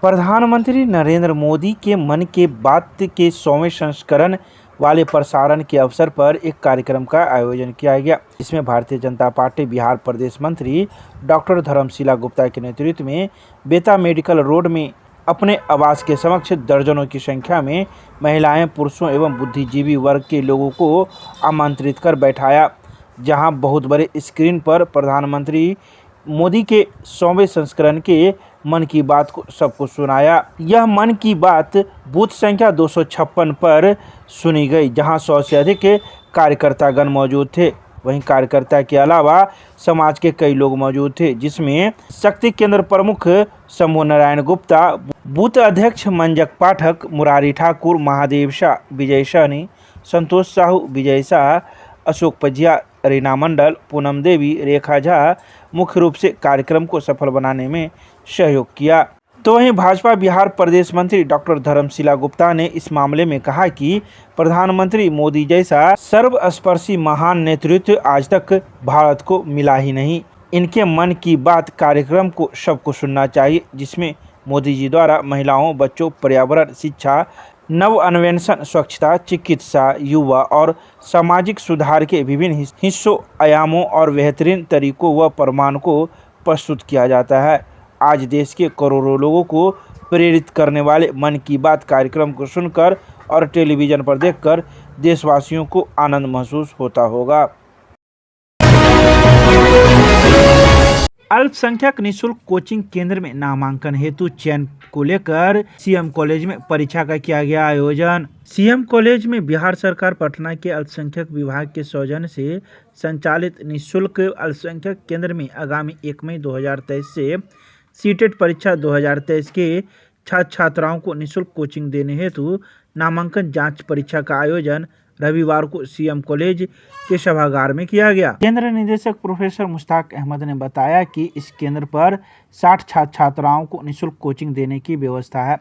प्रधानमंत्री नरेंद्र मोदी के मन की बात के 100वें संस्करण वाले प्रसारण के अवसर पर एक कार्यक्रम का आयोजन किया गया, जिसमें भारतीय जनता पार्टी बिहार प्रदेश मंत्री डॉक्टर धर्मशिला गुप्ता के नेतृत्व में बेता मेडिकल रोड में अपने आवास के समक्ष दर्जनों की संख्या में महिलाएं, पुरुषों एवं बुद्धिजीवी वर्ग के लोगों को आमंत्रित कर बैठाया, जहां बहुत बड़े स्क्रीन पर प्रधानमंत्री मोदी के 100वें संस्करण के मन की बात को सबको सुनाया। यह मन की बात बूथ संख्या 256 पर सुनी गई, जहां 100 से अधिक कार्यकर्तागण मौजूद थे। वहीं कार्यकर्ता के अलावा समाज के कई लोग मौजूद थे, जिसमें शक्ति केंद्र प्रमुख शंभू नारायण गुप्ता, बूथ अध्यक्ष मंजक पाठक, मुरारी ठाकुर, महादेव शाह, विजय सहनी, संतोष साहू, विजय शाह, अशोक पजिया, रीना मंडल, पूनम देवी, रेखा झा मुख्य रूप से कार्यक्रम को सफल बनाने में सहयोग किया। तो वहीं भाजपा बिहार प्रदेश मंत्री डॉक्टर धर्मशिला गुप्ता ने इस मामले में कहा कि प्रधानमंत्री मोदी जैसा सर्वस्पर्शी महान नेतृत्व आज तक भारत को मिला ही नहीं। इनके मन की बात कार्यक्रम को सबको सुनना चाहिए, जिसमें मोदी जी द्वारा महिलाओं, बच्चों, पर्यावरण, शिक्षा, नव अन्वेषण, स्वच्छता, चिकित्सा, युवा और सामाजिक सुधार के विभिन्न हिस्सों, आयामों और बेहतरीन तरीकों व प्रमाण को प्रस्तुत किया जाता है। आज देश के करोड़ों लोगों को प्रेरित करने वाले मन की बात कार्यक्रम को सुनकर और टेलीविज़न पर देखकर देशवासियों को आनंद महसूस होता होगा। अल्पसंख्यक निःशुल्क कोचिंग केंद्र में नामांकन हेतु चयन को लेकर सीएम कॉलेज में परीक्षा का किया गया आयोजन। सीएम कॉलेज में बिहार सरकार पटना के अल्पसंख्यक विभाग के सौजन्य से संचालित निःशुल्क अल्पसंख्यक केंद्र में आगामी 1 मई 2023 से सीटेट परीक्षा 2023 के छात्र छात्राओं को निःशुल्क कोचिंग देने हेतु नामांकन जांच परीक्षा का आयोजन रविवार को सीएम कॉलेज के सभागार में किया गया। केंद्र निदेशक प्रोफेसर मुश्ताक अहमद ने बताया कि इस केंद्र पर 60 छात्र छात्राओं को निःशुल्क कोचिंग देने की व्यवस्था है,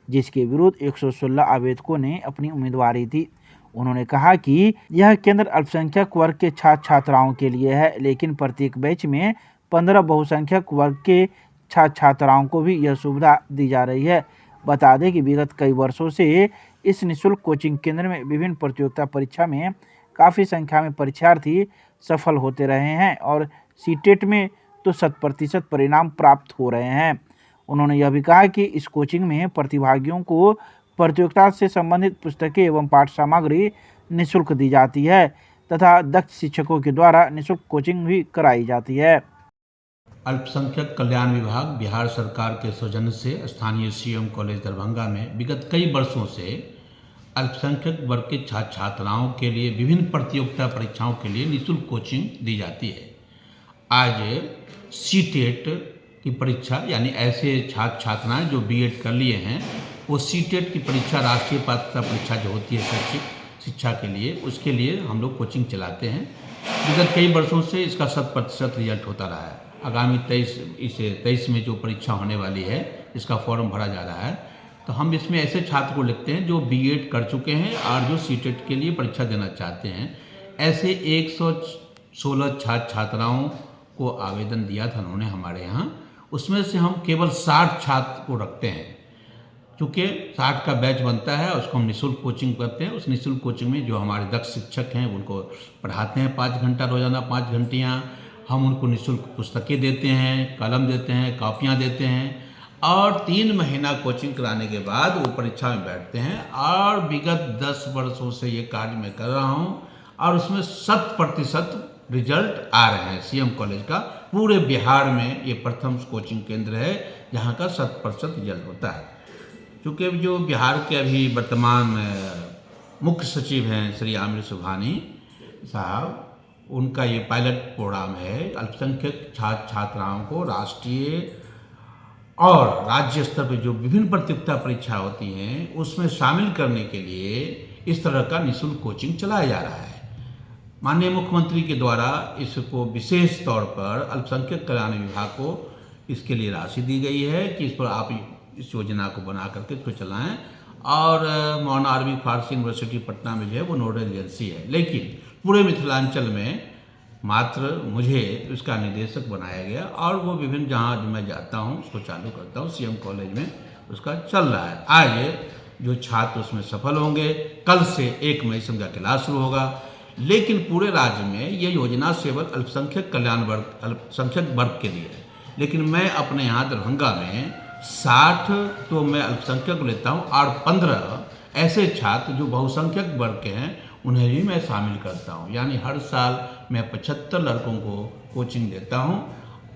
जिसके विरुद्ध 116 आवेदकों ने अपनी उम्मीदवारी दी। उन्होंने कहा कि यह केंद्र अल्पसंख्यक वर्ग के छात्र छात्राओं के लिए है, लेकिन प्रत्येक बैच में 15 बहुसंख्यक वर्ग के छात्र छात्राओं को भी यह सुविधा दी जा रही है। बता दें कि विगत कई वर्षों से इस निःशुल्क कोचिंग केंद्र में विभिन्न प्रतियोगिता परीक्षा में काफ़ी संख्या में परीक्षार्थी सफल होते रहे हैं और सीटेट में तो 100% परिणाम प्राप्त हो रहे हैं। उन्होंने यह भी कहा कि इस कोचिंग में प्रतिभागियों को प्रतियोगिता से संबंधित पुस्तकें एवं पाठ्य सामग्री निःशुल्क दी जाती है तथा दक्ष शिक्षकों के द्वारा निःशुल्क कोचिंग भी कराई जाती है। अल्पसंख्यक कल्याण विभाग बिहार सरकार के सौजन्य से स्थानीय सीएम कॉलेज दरभंगा में विगत कई वर्षों से अल्पसंख्यक वर्ग के छात्र छात्राओं के लिए विभिन्न प्रतियोगिता परीक्षाओं के लिए निःशुल्क कोचिंग दी जाती है। आज सीटेट की परीक्षा, यानी ऐसे छात्र छात्राएं जो बीएड कर लिए हैं, वो सीटेट की परीक्षा, राष्ट्रीय पात्रता परीक्षा जो होती है शैक्षिक शिक्षा के लिए, उसके लिए हम लोग कोचिंग चलाते हैं। विगत कई वर्षों से इसका 100% रिजल्ट होता रहा है। आगामी 23 में जो परीक्षा होने वाली है, इसका फॉर्म भरा जा रहा है, तो हम इसमें ऐसे छात्र को लिखते हैं जो बीएड कर चुके हैं और जो सीटेट के लिए परीक्षा देना चाहते हैं। ऐसे 116 छात्र छात्राओं को आवेदन दिया था उन्होंने हमारे यहाँ। उसमें से हम केवल 60 छात्र को रखते हैं, चूँकि 60 का बैच बनता है, उसको हम निःशुल्क कोचिंग करते हैं। उस निःशुल्क कोचिंग में जो हमारे दक्ष शिक्षक हैं उनको पढ़ाते हैं 5 घंटा रोज़ाना, 5 घंटियाँ। हम उनको निःशुल्क पुस्तकें देते हैं, कलम देते हैं, कॉपियाँ देते हैं और 3 महीना कोचिंग कराने के बाद वो परीक्षा में बैठते हैं। और विगत 10 वर्षों से ये कार्य मैं कर रहा हूँ और उसमें 100% रिजल्ट आ रहे हैं। सीएम कॉलेज का पूरे बिहार में ये प्रथम कोचिंग केंद्र है जहाँ का 100% रिजल्ट होता है। क्योंकि जो बिहार के अभी वर्तमान मुख्य सचिव हैं श्री आमिर सुबहानी साहब, उनका ये पायलट प्रोग्राम है अल्पसंख्यक छात्र छात्राओं को राष्ट्रीय और राज्य स्तर पर जो विभिन्न प्रतियोगिता परीक्षा होती हैं उसमें शामिल करने के लिए इस तरह का निःशुल्क कोचिंग चलाया जा रहा है। माननीय मुख्यमंत्री के द्वारा इसको विशेष तौर पर अल्पसंख्यक कल्याण विभाग को इसके लिए राशि दी गई है कि इस पर आप इस योजना को बना करके इसको चलाएं। और मौलाना अरबी फारसी यूनिवर्सिटी पटना में जो है वो नोडल एजेंसी है, लेकिन पूरे मिथिलांचल में मात्र मुझे उसका निदेशक बनाया गया और वो विभिन्न जहाँ मैं जाता हूँ उसको चालू करता हूँ। सीएम कॉलेज में उसका चल रहा है। आज जो छात्र उसमें सफल होंगे, कल से 1 मई से उनका क्लास शुरू होगा। लेकिन पूरे राज्य में ये योजना केवल अल्पसंख्यक कल्याण वर्ग, अल्पसंख्यक वर्ग के लिए है। लेकिन मैं अपने यहाँ दरभंगा में 60 तो मैं अल्पसंख्यक लेता हूँ और 15 ऐसे छात्र जो बहुसंख्यक वर्ग के हैं उन्हें भी मैं शामिल करता हूँ। यानी हर साल मैं 75 लड़कों को कोचिंग देता हूँ।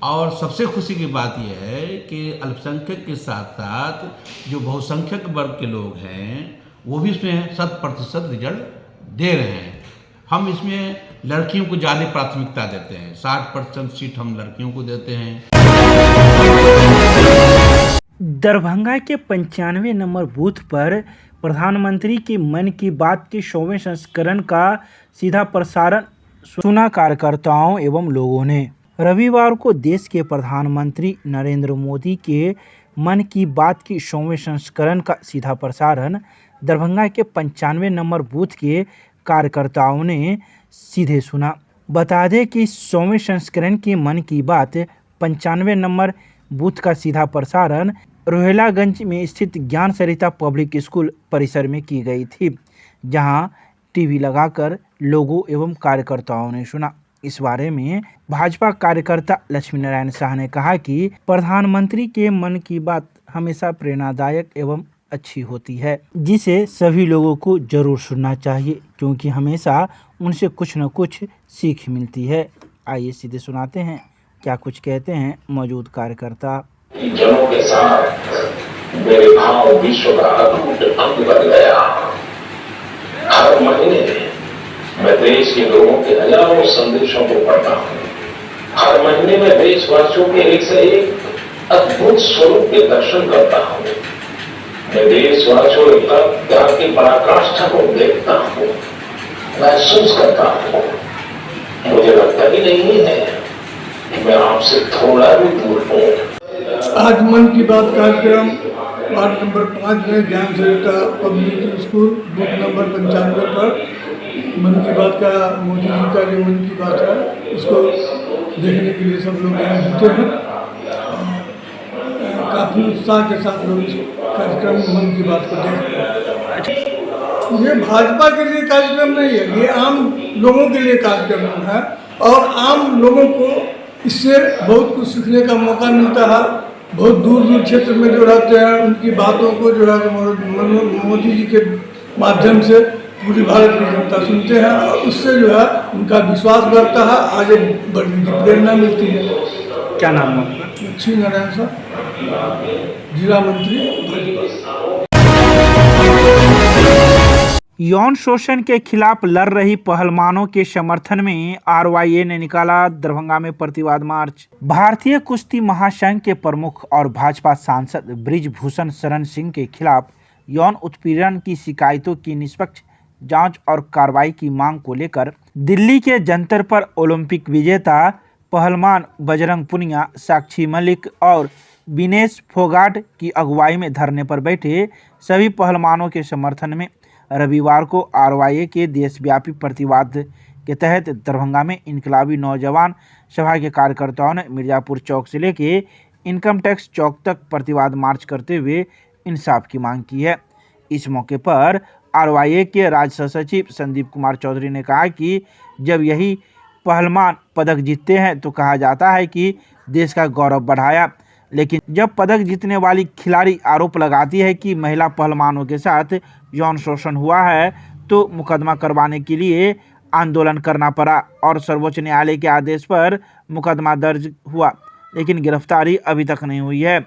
और सबसे खुशी की बात यह है कि अल्पसंख्यक के साथ साथ जो बहुसंख्यक वर्ग के लोग हैं वो भी इसमें 100% रिजल्ट दे रहे हैं। हम इसमें लड़कियों को ज़्यादा प्राथमिकता देते हैं, 60% सीट हम लड़कियों को देते हैं। दरभंगा के 95 नंबर बूथ पर प्रधानमंत्री के मन की बात के 100वें संस्करण का सीधा प्रसारण सुना कार्यकर्ताओं एवं लोगों ने। रविवार को देश के प्रधानमंत्री नरेंद्र मोदी के मन की बात के 100वें संस्करण का सीधा प्रसारण दरभंगा के 95 नंबर बूथ के कार्यकर्ताओं ने सीधे सुना। बता दें कि 100वें संस्करण के मन की बात 95 नंबर बूथ का सीधा प्रसारण रोहिलागंज में स्थित ज्ञान सरिता पब्लिक स्कूल परिसर में की गई थी, जहां टीवी लगाकर लोगों एवं कार्यकर्ताओं ने सुना। इस बारे में भाजपा कार्यकर्ता लक्ष्मी नारायण शाह ने कहा कि प्रधानमंत्री के मन की बात हमेशा प्रेरणादायक एवं अच्छी होती है, जिसे सभी लोगों को जरूर सुनना चाहिए, क्योंकि हमेशा उनसे कुछ न कुछ सीख मिलती है। आइए सीधे सुनाते हैं क्या कुछ कहते हैं मौजूद कार्यकर्ता। जनों के साथ मेरे भाव विश्व का अद्भुत अंग बन गया। हर महीने मैं देश के लोगों के हजारों संदेशों को पढ़ता हूँ। हर महीने में देशवासियों के एक से एक अद्भुत स्वरूप के दर्शन करता हूँ। मैं देशवासियों त्याग की पराकाष्ठा को देखता हूँ, महसूस करता हूँ। मुझे लगता ही नहीं है कि मैं आपसे थोड़ा भी दूर हूँ। आज मन की बात कार्यक्रम वार्ड नंबर 5 में ज्ञान सरिता पब्लिक स्कूल बूथ नंबर 95 पर मन की बात का, मोदी जी का जो मन की बात है उसको देखने के लिए सब लोग यहाँ जुटे हैं। काफ़ी उत्साह के साथ लोग इस कार्यक्रम मन की बात को देख रहे हैं। ये भाजपा के लिए कार्यक्रम नहीं है, ये आम लोगों के लिए कार्यक्रम है और आम लोगों को इससे बहुत कुछ सीखने का मौका मिलता है। बहुत दूर दूर क्षेत्र में जो रहते हैं उनकी बातों को जो है मोदी जी के माध्यम से पूरी भारत की जनता सुनते हैं और उससे जो है उनका विश्वास बढ़ता है, आगे बढ़ने की प्रेरणा मिलती है। क्या नाम है आपका? लक्ष्मी नारायण शाह, जिला मंत्री भाजपा। यौन शोषण के खिलाफ लड़ रही पहलवानों के समर्थन में आरवाईए ने निकाला दरभंगा में प्रतिवाद मार्च। भारतीय कुश्ती महासंघ के प्रमुख और भाजपा सांसद बृजभूषण शरण सिंह के खिलाफ यौन उत्पीड़न की शिकायतों की निष्पक्ष जांच और कार्रवाई की मांग को लेकर दिल्ली के जंतर पर ओलंपिक विजेता पहलवान बजरंग पुनिया, साक्षी मलिक और विनेश फोगाट की अगुवाई में धरने पर बैठे सभी पहलवानों के समर्थन में रविवार को आरवाईए के देशव्यापी प्रतिवाद के तहत दरभंगा में इनकलाबी नौजवान सभा के कार्यकर्ताओं ने मिर्जापुर चौक से लेके इनकम टैक्स चौक तक प्रतिवाद मार्च करते हुए इंसाफ की मांग की है। इस मौके पर आरवाईए के राज्य सचिव संदीप कुमार चौधरी ने कहा कि जब यही पहलवान पदक जीतते हैं तो कहा जाता है कि देश का गौरव बढ़ाया, लेकिन जब पदक जीतने वाली खिलाड़ी आरोप लगाती है कि महिला पहलवानों के साथ यौन शोषण हुआ है तो मुकदमा करवाने के लिए आंदोलन करना पड़ा और सर्वोच्च न्यायालय के आदेश पर मुकदमा दर्ज हुआ, लेकिन गिरफ्तारी अभी तक नहीं हुई है।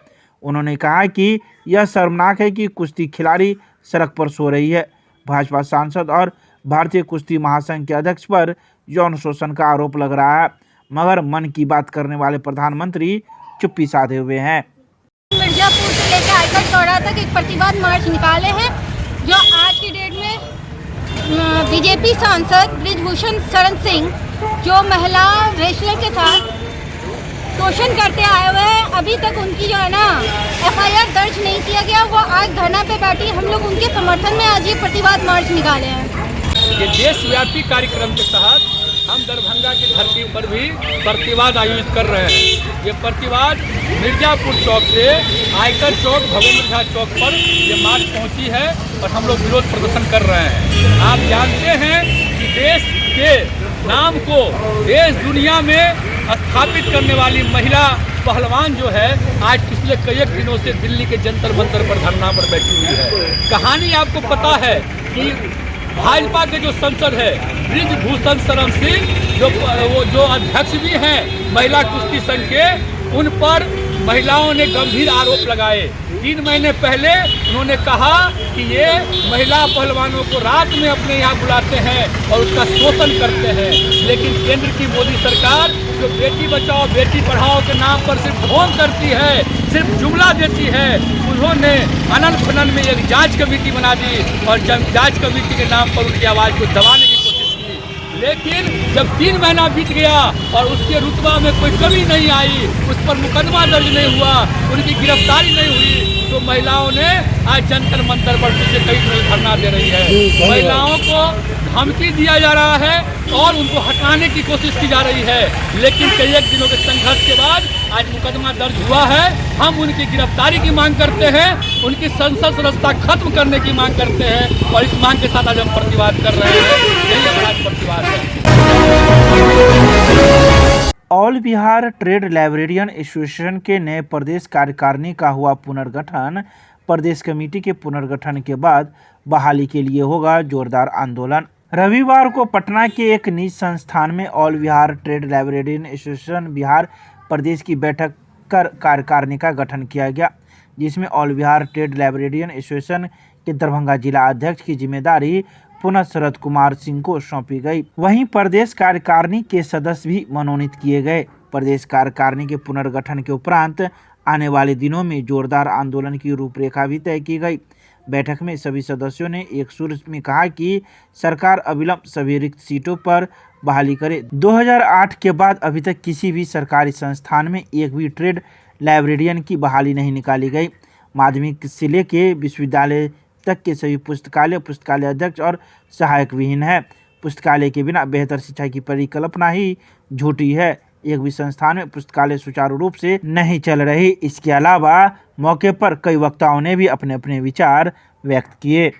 उन्होंने कहा कि यह शर्मनाक है कि कुश्ती खिलाड़ी सड़क पर सो रही है। भाजपा सांसद और भारतीय कुश्ती महासंघ के अध्यक्ष पर यौन शोषण का आरोप लग रहा है, मगर मन की बात करने वाले प्रधानमंत्री चुप्पी साधे हुए हैं। मिर्जापुर से लेकर आईकर चौड़ा तक एक प्रतिवाद मार्च निकाले हैं, जो आज की डेट में बीजेपी सांसद बृजभूषण शरण सिंह जो महिला रेसलर के साथ शोषण करते आए हुए हैं, अभी तक उनकी जो है ना FIR दर्ज नहीं किया गया। वो आज धरना पे बैठी, हम लोग उनके समर्थन में आज ये प्रतिवाद मार्च निकाले हैं। ये देशव्यापी कार्यक्रम के तहत हम दरभंगा की धरती पर भी प्रतिवाद आयोजित कर रहे हैं। ये प्रतिवाद मिर्जापुर चौक से आयकर चौक, भवेंद्र झा चौक पर ये मार्च पहुंची है और हम लोग विरोध प्रदर्शन कर रहे हैं। आप जानते हैं कि देश के नाम को देश दुनिया में स्थापित करने वाली महिला पहलवान जो है आज पिछले कई दिनों से दिल्ली के जंतर मंतर पर धरना पर बैठी हुई है। कहानी आपको पता है कि भाजपा के जो सांसद है ब्रिजभूषण शरण सिंह जो अध्यक्ष भी हैं महिला कुश्ती संघ के, उन पर महिलाओं ने गंभीर आरोप लगाए। 3 महीने पहले उन्होंने कहा कि ये महिला पहलवानों को रात में अपने यहाँ बुलाते हैं और उसका शोषण करते हैं। लेकिन केंद्र की मोदी सरकार जो बेटी बचाओ बेटी पढ़ाओ के नाम पर सिर्फ ढोंग करती है, सिर्फ जुमला देती है, उन्होंने अनन फनन में एक जांच कमेटी बना दी और जांच कमेटी के नाम पर उनकी आवाज़ को दबाने की कोशिश की। लेकिन जब 3 महीना बीत गया और उसके रुतबा में कोई कमी नहीं आई, उस पर मुकदमा दर्ज नहीं हुआ, उनकी गिरफ्तारी नहीं हुई, तो महिलाओं ने आज जंतर मंतर पर पिछले कई दिन धरना दे रही है। महिलाओं को धमकी दिया जा रहा है और उनको हटाने की कोशिश की जा रही है। लेकिन कई दिनों के संघर्ष के बाद आज मुकदमा दर्ज हुआ है। हम उनकी गिरफ्तारी की मांग करते हैं, उनकी संसद सदस्यता खत्म करने की मांग करते हैं और इस मांग के साथ आज हम प्रतिवाद कर रहे हैं। यही हमारा प्रतिवाद है। All Bihar trade librarian association के नए प्रदेश कार्यकारिणी का हुआ पुनर्गठन। प्रदेश कमेटी के पुनर्गठन के बाद बहाली के लिए होगा जोरदार आंदोलन। रविवार को पटना के एक निजी संस्थान में all Bihar trade librarian association Bihar Pradesh की बैठक कर कार्यकारिणी का गठन किया गया, जिसमें all Bihar trade librarian association के दरभंगा जिला अध्यक्ष की जिम्मेदारी पुनः शरद कुमार सिंह को सौंपी गई। वहीं प्रदेश कार्यकारिणी के सदस्य भी मनोनीत किए गए। प्रदेश कार्यकारिणी के पुनर्गठन के उपरांत आने वाले दिनों में जोरदार आंदोलन की रूपरेखा भी तय की गई। बैठक में सभी सदस्यों ने एक सुर में कहा कि सरकार अविलंब सभी रिक्त सीटों पर बहाली करे। 2008 के बाद अभी तक किसी भी सरकारी संस्थान में एक भी ट्रेड लाइब्रेरियन की बहाली नहीं निकाली गई। माध्यमिक से लेके विश्वविद्यालय तक के सभी पुस्तकालय अध्यक्ष और सहायक विहीन है। पुस्तकालय के बिना बेहतर शिक्षा की परिकल्पना ही झूठी है। एक भी संस्थान में पुस्तकालय सुचारू रूप से नहीं चल रही। इसके अलावा मौके पर कई वक्ताओं ने भी अपने अपने विचार व्यक्त किए।